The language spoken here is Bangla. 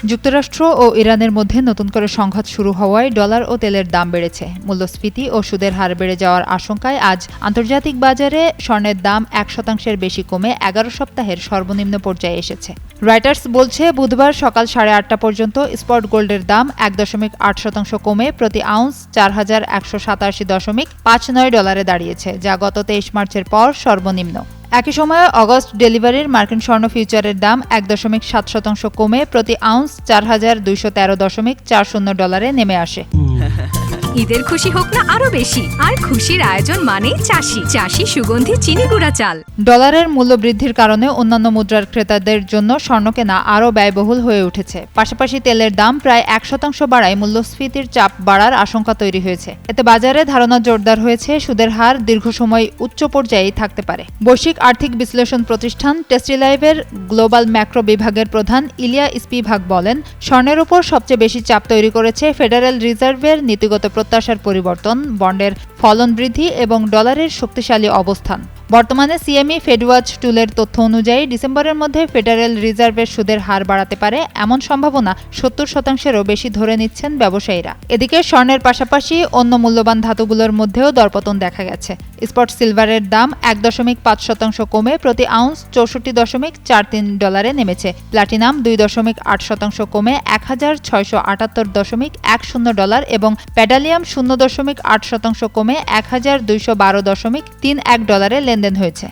যুক্তরাষ্ট্র ও ইরানের মধ্যে নতুন করে সংঘাত শুরু হওয়ায় ডলার ও তেলের দাম বেড়েছে। মূল্যস্ফীতি ও সুদের হার বেড়ে যাওয়ার আশঙ্কায় আজ আন্তর্জাতিক বাজারে স্বর্ণের দাম 1% বেশি কমে 11 সপ্তাহের সর্বনিম্ন পর্যায়ে এসেছে। রয়টার্স বলছে, বুধবার সকাল 8:30 পর্যন্ত স্পট গোল্ডের দাম 1.8% কমে প্রতি আউন্স 4187.59 ডলারে দাঁড়িয়েছে, যা গত 23 মার্চের পর সর্বনিম্ন। একই সময়ে অগস্ট ডেলিভারির মার্কিন স্বর্ণ ফিউচারের দাম 1.7% কমে প্রতি আউন্স 4213.40 ডলারে নেমে আসে। ঈদের খুশি হোক না আরো বেশি, আর খুশির আয়োজন মানেই চাষি সুগন্ধি চিনি গুঁড়া চাল। ডলারের মূল্য বৃদ্ধির কারণে অন্যান্য মুদ্রার ক্রেতাদের জন্য স্বর্ণ কেনা আরও ব্যয়বহুল হয়ে উঠেছে। পাশাপাশি তেলের দাম প্রায় 1% বাড়ায় মূল্যস্ফীতির চাপ বাড়ার আশঙ্কা তৈরি হয়েছে। এতে বাজারে ধারণা জোরদার হয়েছে, সুদের হার দীর্ঘ সময় উচ্চ পর্যায়েই থাকতে পারে। বৈশ্বিক আর্থিক বিশ্লেষণ প্রতিষ্ঠান টেস্টিলাইভের গ্লোবাল ম্যাক্রো বিভাগের প্রধান ইলিয়া স্পিভাক বলেন, স্বর্ণের উপর সবচেয়ে বেশি চাপ তৈরি করেছে ফেডারেল রিজার্ভের নীতিগত প্রত্যাশার পরিবর্তন, বন্ডের ফলন বৃদ্ধি এবং ডলারের শক্তিশালী অবস্থান। বর্তমানে সিএমই ফেডওয়াচ টুলের তথ্য অনুযায়ী ডিসেম্বরের মধ্যে ফেডারেল রিজার্ভের সুদের হার বাড়াতে পারে এমন সম্ভাবনা 70%-এরও বেশি ধরে নিচ্ছেন ব্যবসায়ীরা। এদিকে স্বর্ণের পাশাপাশি অন্য মূল্যবান ধাতুগুলোর মধ্যেও দরপতন দেখা গেছে। স্পট সিলভারের দাম 1.5% কমে প্রতি আউন্স 64.43 ডলারে নেমেছে। প্লাটিনাম 2.8% কমে 1678.10 ডলার এবং প্যাডালিয়াম 0.8% কমে 1212.31 ডলারে লেনদেন হয়েছে।